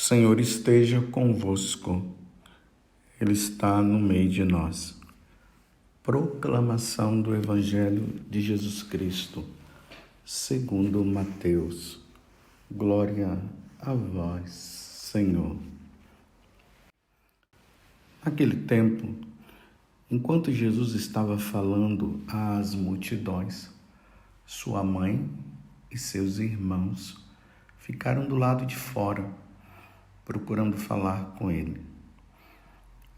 Senhor esteja convosco, Ele está no meio de nós. Proclamação do Evangelho de Jesus Cristo, segundo Mateus. Glória a vós, Senhor. Naquele tempo, enquanto Jesus estava falando às multidões, sua mãe e seus irmãos ficaram do lado de fora, procurando falar com ele.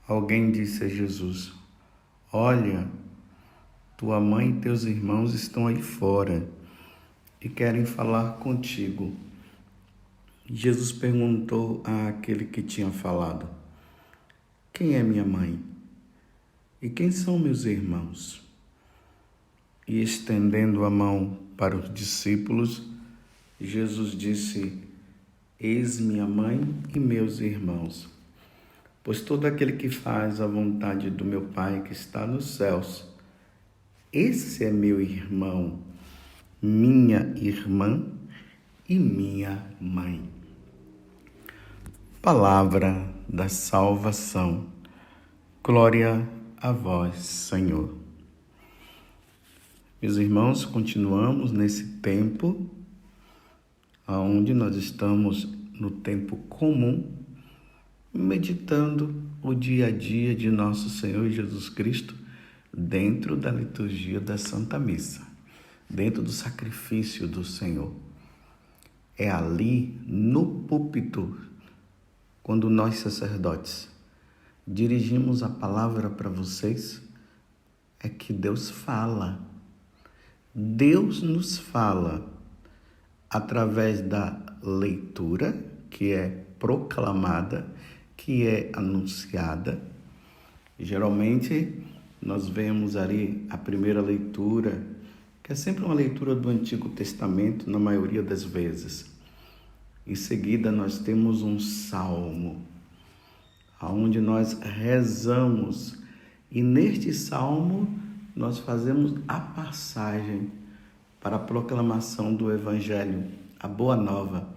Alguém disse a Jesus: "Olha, tua mãe e teus irmãos estão aí fora e querem falar contigo." Jesus perguntou àquele que tinha falado: "Quem é minha mãe? E quem são meus irmãos?" E estendendo a mão para os discípulos, Jesus disse: "Eis minha mãe e meus irmãos, pois todo aquele que faz a vontade do meu Pai que está nos céus, esse é meu irmão, minha irmã e minha mãe." Palavra da salvação. Glória a vós, Senhor. Meus irmãos, continuamos nesse tempo onde nós estamos no tempo comum, meditando o dia a dia de nosso Senhor Jesus Cristo dentro da liturgia da Santa Missa, dentro do sacrifício do Senhor. É ali, no púlpito, quando nós sacerdotes dirigimos a palavra para vocês, é que Deus fala. Deus nos fala através da leitura, que é proclamada, que é anunciada. Geralmente, nós vemos ali a primeira leitura, que é sempre uma leitura do Antigo Testamento, na maioria das vezes. Em seguida, nós temos um salmo, onde nós rezamos, e neste salmo nós fazemos a passagem para a proclamação do Evangelho, a Boa Nova,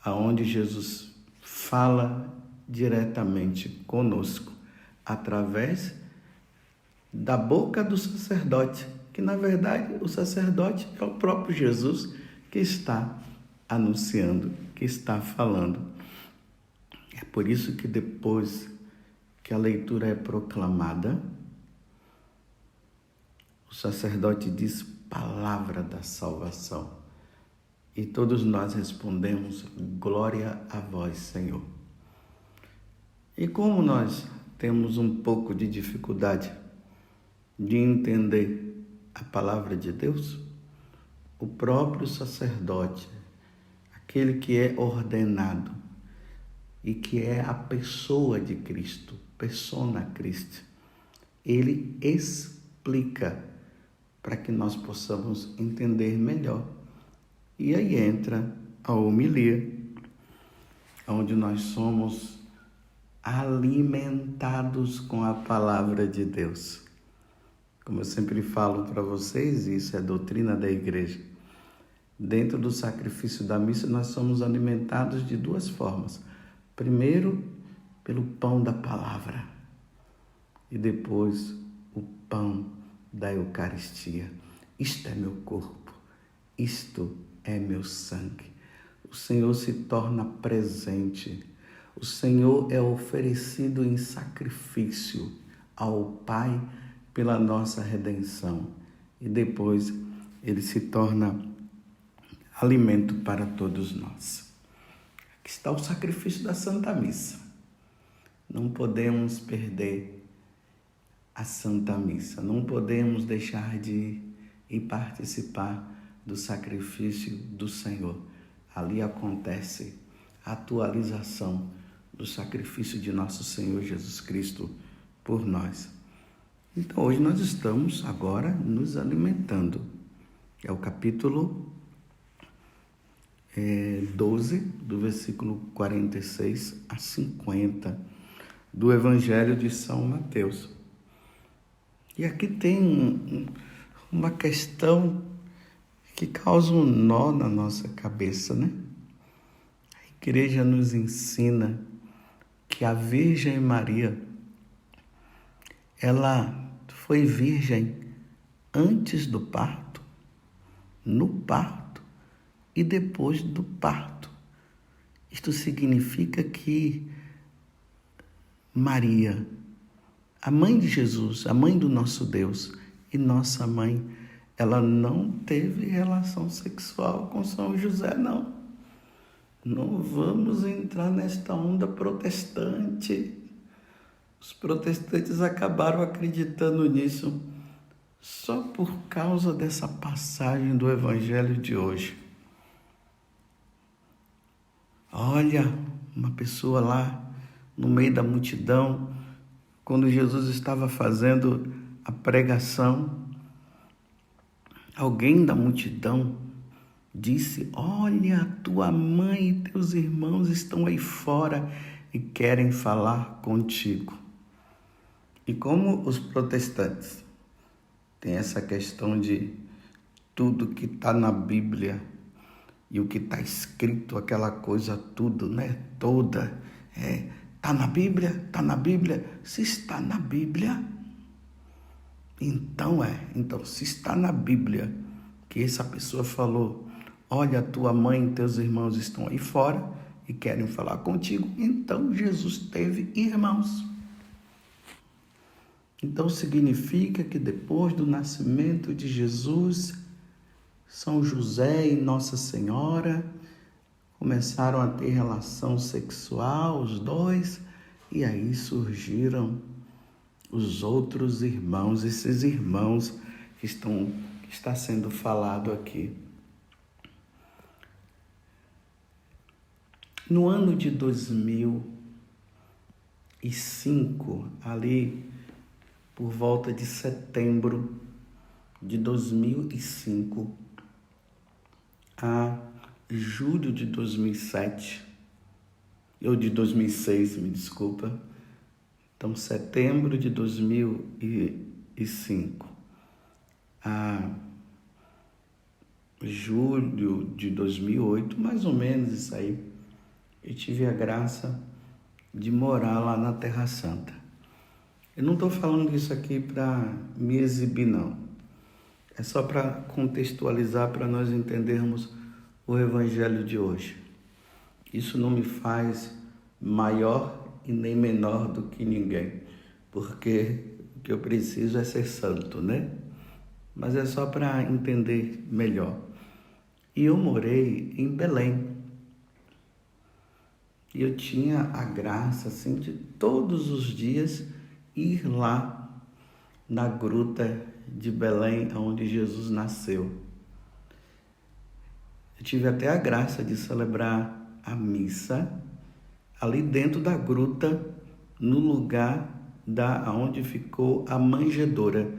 aonde Jesus fala diretamente conosco, através da boca do sacerdote, que na verdade o sacerdote é o próprio Jesus que está anunciando, que está falando. É por isso que depois que a leitura é proclamada, o sacerdote diz: "Palavra da salvação." E todos nós respondemos: "Glória a vós, Senhor." E como nós temos um pouco de dificuldade de entender a palavra de Deus, o próprio sacerdote, aquele que é ordenado e que é a pessoa de Cristo, persona Christi, ele explica para que nós possamos entender melhor. E aí entra a homilia, onde nós somos alimentados com a palavra de Deus. Como eu sempre falo para vocês, isso é doutrina da igreja. Dentro do sacrifício da missa, nós somos alimentados de duas formas. Primeiro, pelo pão da palavra, e depois o pão da Eucaristia. Isto é meu corpo, isto é meu sangue. O Senhor se torna presente. O Senhor é oferecido em sacrifício ao Pai pela nossa redenção. E depois ele se torna alimento para todos nós. Aqui está o sacrifício da Santa Missa. Não podemos perder a Santa Missa. Não podemos deixar de ir participar do sacrifício do Senhor. Ali acontece a atualização do sacrifício de nosso Senhor Jesus Cristo por nós. Então, hoje nós estamos agora nos alimentando. É o capítulo 12, do versículo 46 a 50, do Evangelho de São Mateus. E aqui tem uma questão que causa um nó na nossa cabeça, né? igreja nos ensina que a Virgem Maria, ela foi virgem antes do parto, no parto e depois do parto. Isto significa que Maria, a mãe de Jesus, a mãe do nosso Deus e nossa mãe, ela não teve relação sexual com São José, não. Não vamos entrar nesta onda protestante. Os protestantes acabaram acreditando nisso só por causa dessa passagem do Evangelho de hoje. Olha, uma pessoa lá no meio da multidão, quando Jesus estava fazendo a pregação, alguém da multidão disse: olha, tua mãe e teus irmãos estão aí fora e querem falar contigo. E como os protestantes têm essa questão de tudo que está na Bíblia e o que está escrito, aquela coisa tudo, né? Toda, está na Bíblia? Está na Bíblia? Se está na Bíblia, então se está na Bíblia que essa pessoa falou: olha, tua mãe e teus irmãos estão aí fora e querem falar contigo, então Jesus teve irmãos. Então significa que depois do nascimento de Jesus, São José e Nossa Senhora começaram a ter relação sexual, os dois, e aí surgiram os outros irmãos, esses irmãos que está sendo falado aqui. No ano de 2005, ali por volta de setembro de 2005 a julho de 2007, ou de 2006, me desculpa. Então, setembro de 2005 a julho de 2008, mais ou menos isso aí, eu tive a graça de morar lá na Terra Santa. Eu não estou falando isso aqui para me exibir, não. É só para contextualizar, para nós entendermos o Evangelho de hoje. Isso não me faz maior e nem menor do que ninguém, porque o que eu preciso é ser santo, né? Mas é só para entender melhor. E eu morei em Belém. E eu tinha a graça, assim, de todos os dias ir lá na gruta de Belém, onde Jesus nasceu. Eu tive até a graça de celebrar a missa ali dentro da gruta, no lugar onde ficou a manjedoura.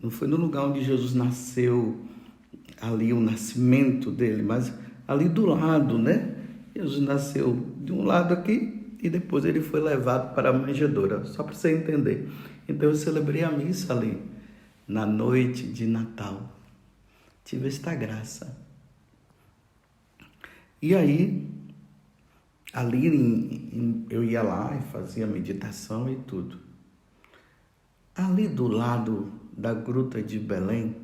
Não foi no lugar onde Jesus nasceu, ali o nascimento dele, mas ali do lado, né? Jesus nasceu de um lado aqui e depois ele foi levado para a manjedoura, só para você entender. Então eu celebrei a missa ali, na noite de Natal. Tive esta graça. E aí, ali eu ia lá e fazia meditação e tudo. Ali do lado da gruta de Belém,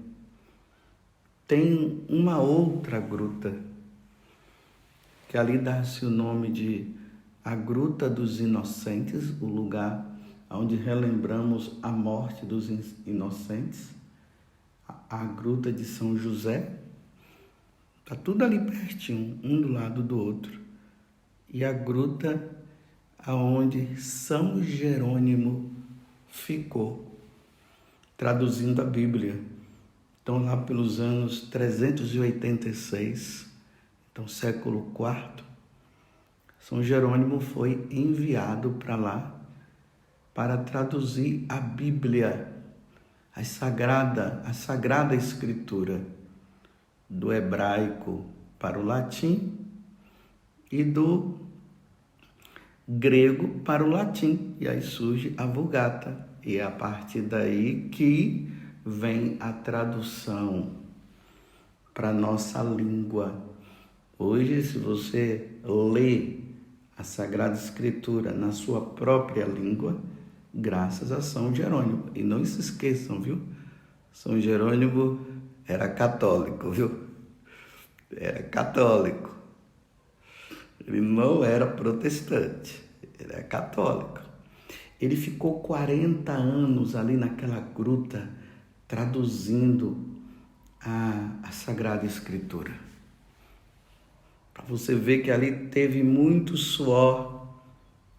tem uma outra gruta, que ali dá-se o nome de a Gruta dos Inocentes, o lugar onde relembramos a morte dos inocentes, a Gruta de São José. Está tudo ali pertinho, um do lado do outro. E a gruta aonde São Jerônimo ficou, traduzindo a Bíblia. Então, lá pelos anos 386, então século IV, São Jerônimo foi enviado para lá para traduzir a Bíblia, a Sagrada Escritura, do hebraico para o latim e do grego para o latim. E aí surge a Vulgata. E é a partir daí que vem a tradução para a nossa língua. Hoje, se você ler a Sagrada Escritura na sua própria língua, graças a São Jerônimo. E não se esqueçam, viu? São Jerônimo era católico, viu? Era católico. Ele não era protestante, ele era católico. Ele ficou 40 anos ali naquela gruta, traduzindo a Sagrada Escritura. Para você ver que ali teve muito suor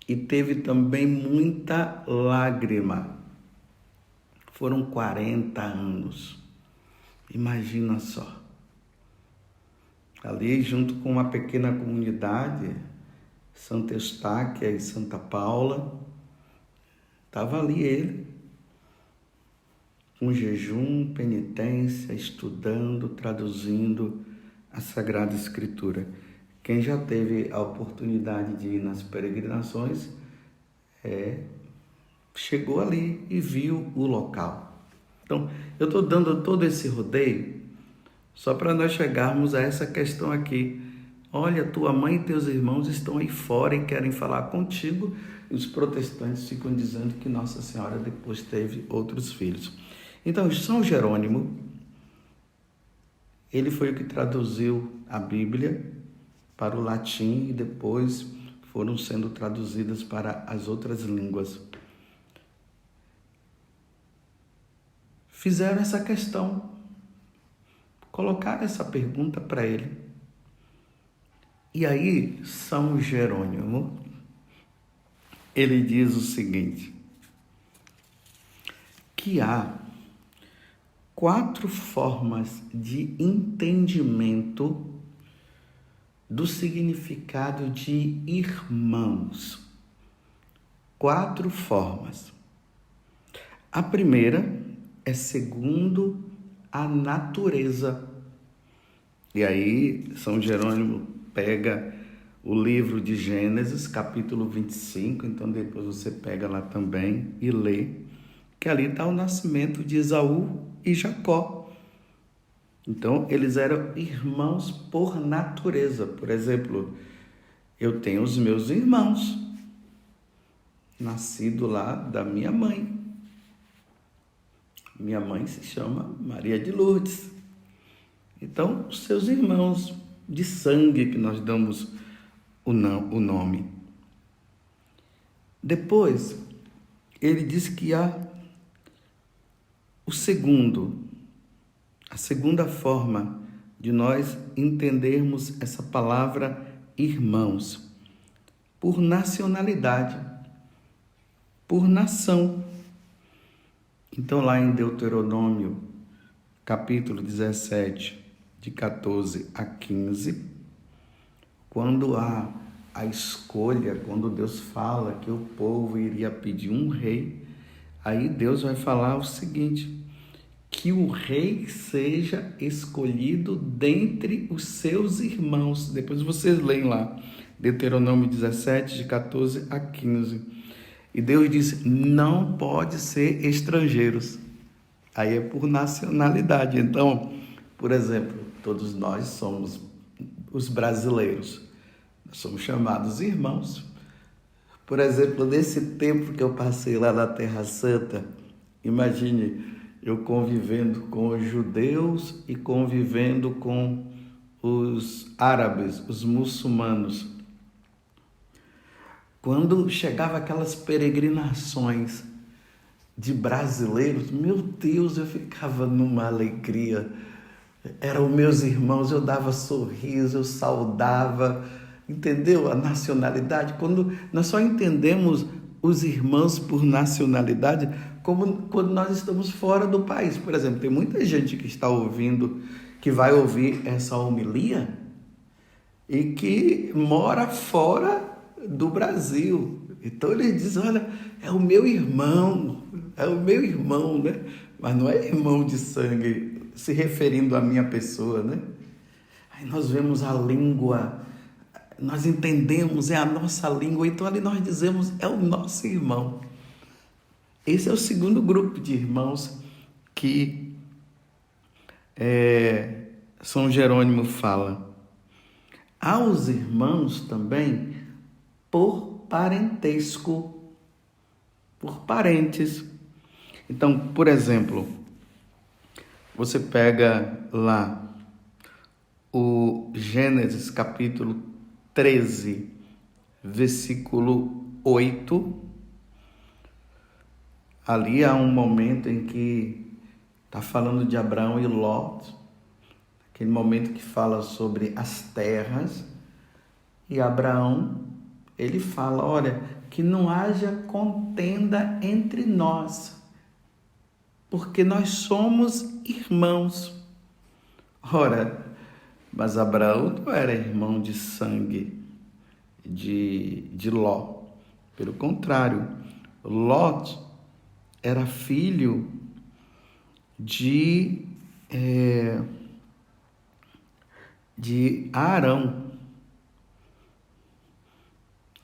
e teve também muita lágrima. Foram 40 anos. Imagina só. Ali, junto com uma pequena comunidade, Santa Eustáquia e Santa Paula, estava ali ele, com jejum, penitência, estudando, traduzindo a Sagrada Escritura. Quem já teve a oportunidade de ir nas peregrinações, chegou ali e viu o local. Então, eu estou dando todo esse rodeio só para nós chegarmos a essa questão aqui. Olha, tua mãe e teus irmãos estão aí fora e querem falar contigo. E os protestantes ficam dizendo que Nossa Senhora depois teve outros filhos. Então, São Jerônimo, ele foi o que traduziu a Bíblia para o latim e depois foram sendo traduzidas para as outras línguas. Fizeram essa questão, colocaram essa pergunta para ele. E aí, São Jerônimo, ele diz o seguinte, que há 4 formas de entendimento do significado de irmãos. 4 formas. A primeira é segundo a natureza. E aí, São Jerônimo pega o livro de Gênesis, capítulo 25, então depois você pega lá também e lê, que ali está o nascimento de Esaú e Jacó. Então, eles eram irmãos por natureza. Por exemplo, eu tenho os meus irmãos, nascido lá da minha mãe. Minha mãe se chama Maria de Lourdes. Então, os seus irmãos de sangue, que nós damos o nome. Depois, ele diz que há a segunda forma de nós entendermos essa palavra irmãos, por nacionalidade, por nação. Então, lá em Deuteronômio, capítulo 17, de 14 a 15, quando há a escolha, quando Deus fala que o povo iria pedir um rei, aí Deus vai falar o seguinte, que o rei seja escolhido dentre os seus irmãos. Depois vocês leem lá, Deuteronômio 17, de 14 a 15. E Deus disse, não pode ser estrangeiros. Aí é por nacionalidade. Então, por exemplo, todos nós somos os brasileiros. Nós somos chamados irmãos. Por exemplo, nesse tempo que eu passei lá na Terra Santa, imagine eu convivendo com os judeus e convivendo com os árabes, os muçulmanos. Quando chegava aquelas peregrinações de brasileiros, meu Deus, eu ficava numa alegria. Eram meus irmãos, eu dava sorriso, eu saudava, entendeu? A nacionalidade. Quando nós só entendemos os irmãos por nacionalidade, como quando nós estamos fora do país. Por exemplo, tem muita gente que está ouvindo, que vai ouvir essa homilia e que mora fora do Brasil. Então ele diz, olha, é o meu irmão, né? Mas não é irmão de sangue, se referindo à minha pessoa, né? Aí nós vemos a língua, nós entendemos, é a nossa língua, então ali nós dizemos, é o nosso irmão. Esse é o segundo grupo de irmãos que São Jerônimo fala. aos irmãos também por parentesco, por parentes. Então, por exemplo, você pega lá o Gênesis capítulo 13, versículo 8. Ali há um momento em que está falando de Abraão e Ló, aquele momento que fala sobre as terras, e Abraão, ele fala, olha, que não haja contenda entre nós, porque nós somos irmãos. Ora, mas Abraão não era irmão de sangue de Ló. Pelo contrário, Ló era filho de Arão.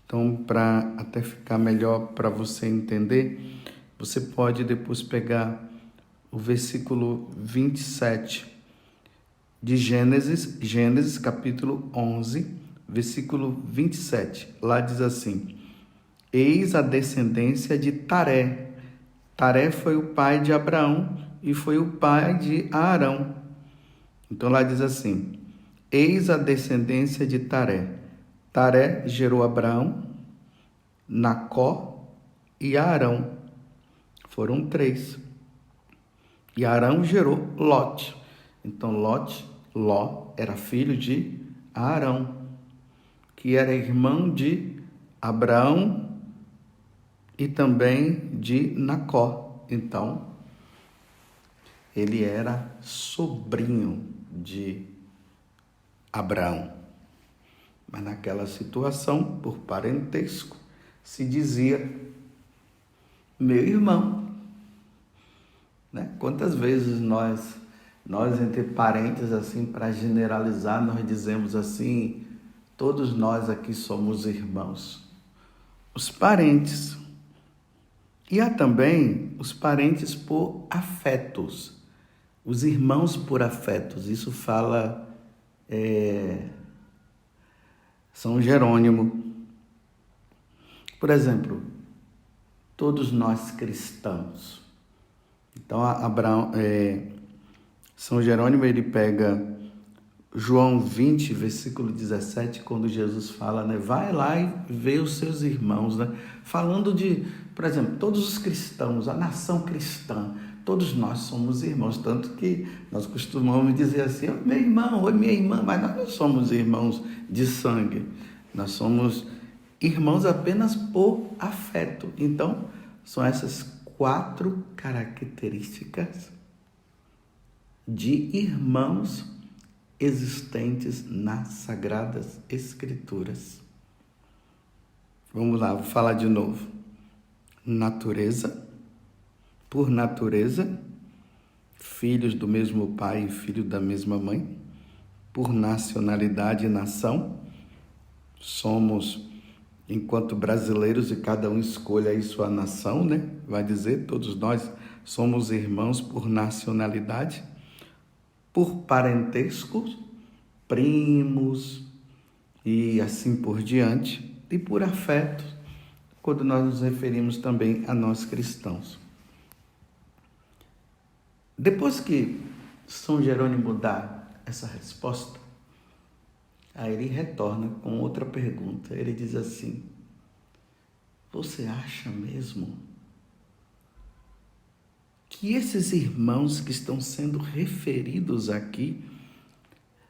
Então, para até ficar melhor para você entender, você pode depois pegar o versículo 27 de Gênesis capítulo 11, versículo 27. Lá diz assim: eis a descendência de Taré. Taré foi o pai de Abraão e foi o pai de Arão. Então lá diz assim: eis a descendência de Taré. Taré gerou Abraão, Nacó e Arão. Foram 3. E Arão gerou Lote. Então Ló era filho de Arão, que era irmão de Abraão e também de Nacó. Então, ele era sobrinho de Abraão. Mas naquela situação, por parentesco, se dizia meu irmão. Né? Quantas vezes nós entre parentes, assim, para generalizar, nós dizemos assim, todos nós aqui somos irmãos. Os parentes. E há também os parentes por afetos. Os irmãos por afetos. Isso fala São Jerônimo. Por exemplo, todos nós cristãos. Então, São Jerônimo, ele pega João 20, versículo 17, quando Jesus fala, né? Vai lá e vê os seus irmãos, né? Falando de, por exemplo, todos os cristãos, a nação cristã, todos nós somos irmãos, tanto que nós costumamos dizer assim, oi meu irmão, oi minha irmã, mas nós não somos irmãos de sangue, nós somos irmãos apenas por afeto. Então, são essas 4 características de irmãos existentes nas Sagradas Escrituras. Vamos lá, vou falar de novo. Natureza, por natureza, filhos do mesmo pai e filho da mesma mãe. Por nacionalidade e nação, somos, enquanto brasileiros, e cada um escolhe aí sua nação, né? Vai dizer, todos nós somos irmãos por nacionalidade, por parentesco, primos e assim por diante, e por afeto, quando nós nos referimos também a nós cristãos. Depois que São Jerônimo dá essa resposta, aí ele retorna com outra pergunta. Ele diz assim: você acha mesmo que esses irmãos que estão sendo referidos aqui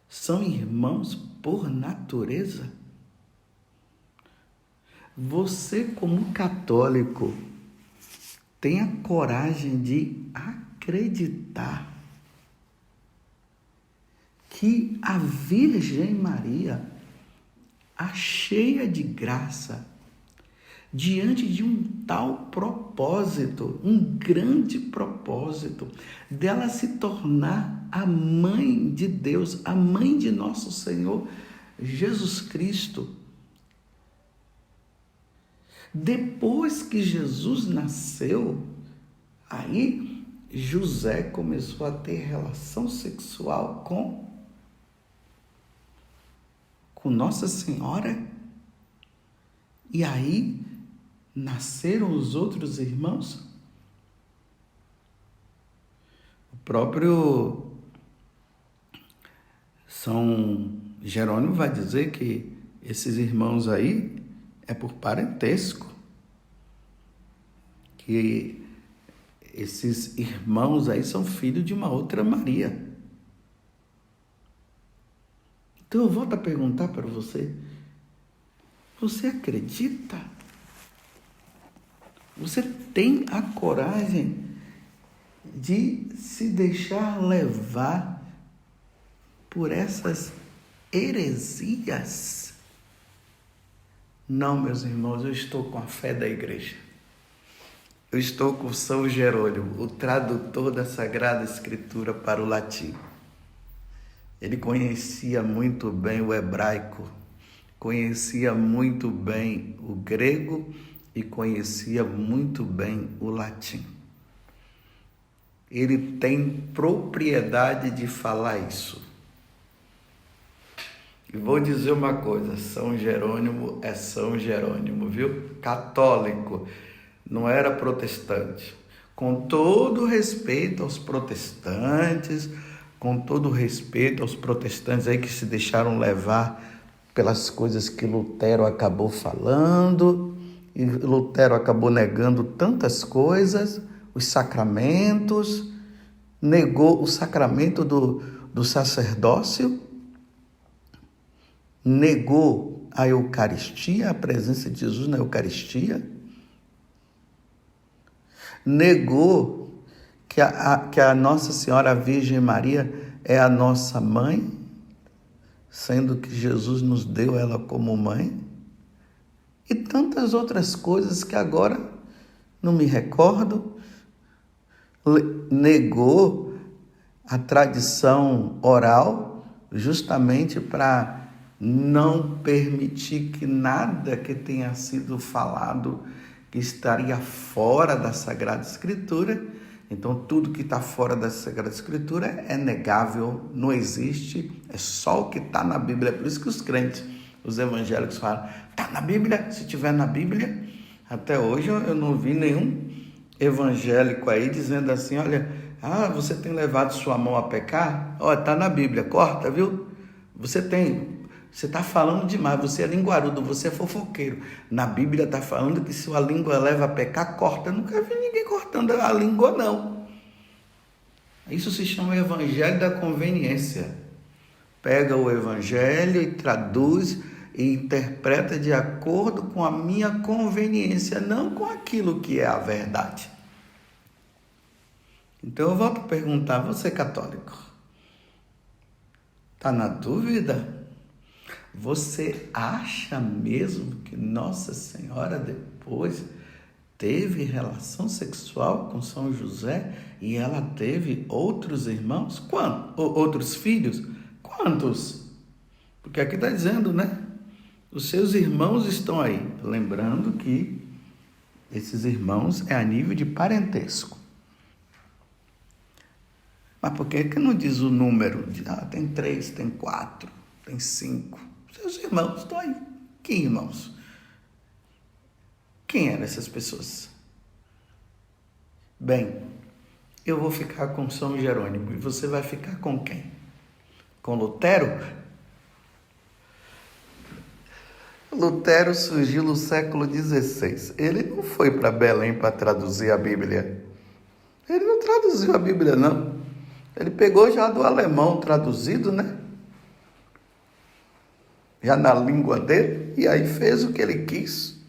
são irmãos por natureza? Você, como católico, tem a coragem de acreditar que a Virgem Maria, a cheia de graça, diante de um tal propósito, um grande propósito, dela se tornar a mãe de Deus, a mãe de nosso Senhor Jesus Cristo. Depois que Jesus nasceu, aí José começou a ter relação sexual com com Nossa Senhora. E aí nasceram os outros irmãos. O próprio São Jerônimo vai dizer que esses irmãos aí é por parentesco, que esses irmãos aí são filhos de uma outra Maria. Então eu volto a perguntar para você, você acredita? Você tem a coragem de se deixar levar por essas heresias? Não, meus irmãos, eu estou com a fé da igreja. Eu estou com São Jerônimo, o tradutor da Sagrada Escritura para o latim. Ele conhecia muito bem o hebraico, conhecia muito bem o grego e conhecia muito bem o latim. Ele tem propriedade de falar isso. E vou dizer uma coisa, São Jerônimo é São Jerônimo, viu? Católico, não era protestante. Com todo respeito aos protestantes, aí que se deixaram levar pelas coisas que Lutero acabou falando, e Lutero acabou negando tantas coisas, os sacramentos, negou o sacramento do sacerdócio, negou a Eucaristia, a presença de Jesus na Eucaristia, negou que a Nossa Senhora a Virgem Maria é a nossa mãe, sendo que Jesus nos deu ela como mãe, e tantas outras coisas que agora não me recordo. Negou a tradição oral justamente para não permitir que nada que tenha sido falado que estaria fora da Sagrada Escritura. Então, tudo que está fora da Sagrada Escritura é negável, não existe, é só o que está na Bíblia. É por isso que os crentes, os evangélicos falam, está na Bíblia? Se tiver na Bíblia, até hoje eu não vi nenhum evangélico aí dizendo assim, olha, você tem levado sua mão a pecar? Olha, está na Bíblia, corta, viu? Você está falando demais, você é linguarudo, você é fofoqueiro. Na Bíblia está falando que se a língua leva a pecar, corta. Eu nunca vi ninguém cortando a língua, não. Isso se chama evangelho da conveniência. Pega o evangelho e traduz e interpreta de acordo com a minha conveniência, não com aquilo que é a verdade. Então eu volto a perguntar, você católico, está na dúvida? Você acha mesmo que Nossa Senhora depois teve relação sexual com São José e ela teve outros irmãos? Quantos? Outros filhos? Quantos? Porque aqui está dizendo, né? Os seus irmãos estão aí. Lembrando que esses irmãos é a nível de parentesco. Mas por que não diz o número? Tem 3, tem 4, tem 5. Seus irmãos estão aí. Que irmãos? Quem eram essas pessoas? Bem, eu vou ficar com São Jerônimo. E você vai ficar com quem? Com Lutero? Lutero surgiu no século XVI. Ele não foi para Belém para traduzir a Bíblia. Ele não traduziu a Bíblia, não. Ele pegou já do alemão traduzido, né? Já na língua dele, e aí fez o que ele quis.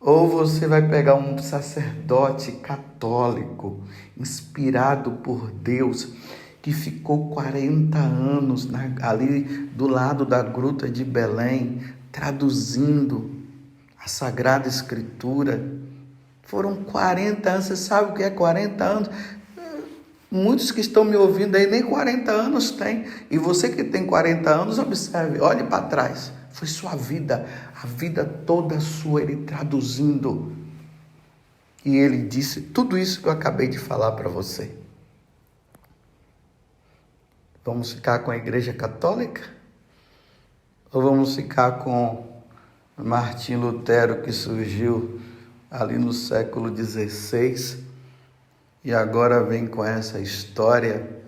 Ou você vai pegar um sacerdote católico, inspirado por Deus, que ficou 40 anos ali do lado da gruta de Belém, traduzindo a Sagrada Escritura. Foram 40 anos, você sabe o que é 40 anos? Muitos que estão me ouvindo aí nem 40 anos têm. E você que tem 40 anos, observe, olhe para trás. Foi sua vida, a vida toda sua, ele traduzindo. E ele disse tudo isso que eu acabei de falar para você. Vamos ficar com a Igreja Católica? Ou vamos ficar com Martim Lutero, que surgiu ali no século XVI e agora vem com essa história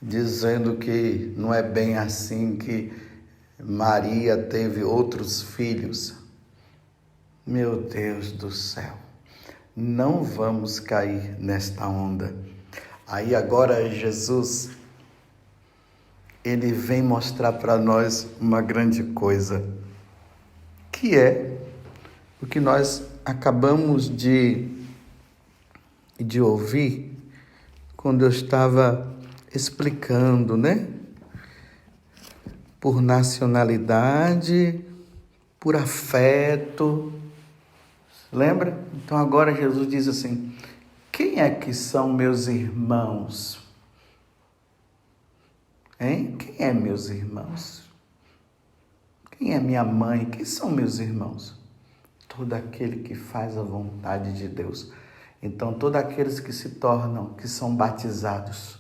dizendo que não é bem assim, que Maria teve outros filhos. Meu Deus do céu, não vamos cair nesta onda. Aí agora Jesus, ele vem mostrar para nós uma grande coisa, que é o que nós acabamos de ouvir quando eu estava explicando, né? Por nacionalidade, por afeto. Lembra? Então agora Jesus diz assim: quem é que são meus irmãos? Hein? Quem é meus irmãos? Quem é minha mãe? Quem são meus irmãos? Todo aquele que faz a vontade de Deus. Então, todos aqueles que são batizados,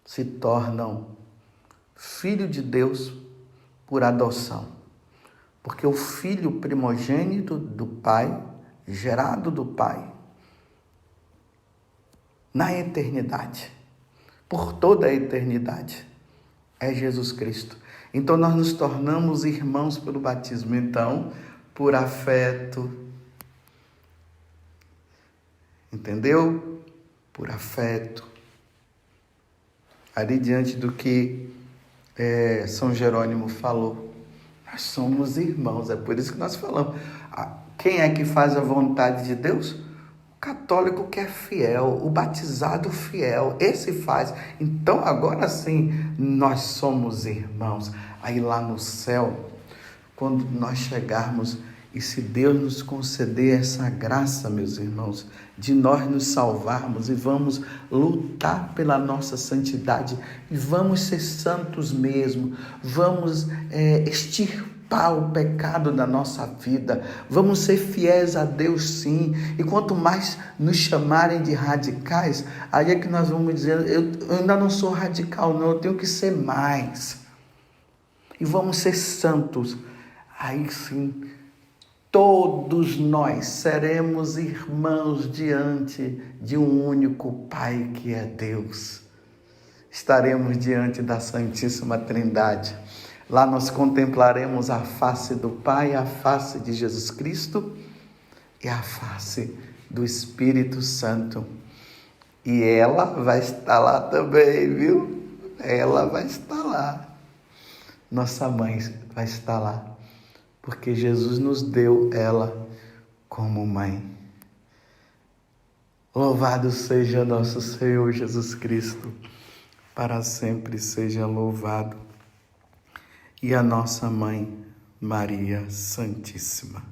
se tornam filho de Deus por adoção. Porque o filho primogênito do Pai, gerado do Pai, na eternidade, por toda a eternidade, é Jesus Cristo. Então, nós nos tornamos irmãos pelo batismo. Então, por afeto, entendeu? Por afeto. Ali diante do que São Jerônimo falou, nós somos irmãos, é por isso que nós falamos. Quem é que faz a vontade de Deus? O católico que é fiel, o batizado fiel, esse faz. Então agora sim, nós somos irmãos. Aí lá no céu, quando nós chegarmos, e se Deus nos conceder essa graça, meus irmãos, de nós nos salvarmos e vamos lutar pela nossa santidade e vamos ser santos mesmo, vamos extirpar o pecado da nossa vida, vamos ser fiéis a Deus sim, e quanto mais nos chamarem de radicais, aí é que nós vamos dizer, eu ainda não sou radical não, eu tenho que ser mais, e vamos ser santos, aí sim, todos nós seremos irmãos diante de um único Pai que é Deus. Estaremos diante da Santíssima Trindade. Lá nós contemplaremos a face do Pai, a face de Jesus Cristo e a face do Espírito Santo. E ela vai estar lá também, viu? Ela vai estar lá. Nossa mãe vai estar lá. Porque Jesus nos deu ela como mãe. Louvado seja nosso Senhor Jesus Cristo, para sempre seja louvado. E a nossa mãe, Maria Santíssima.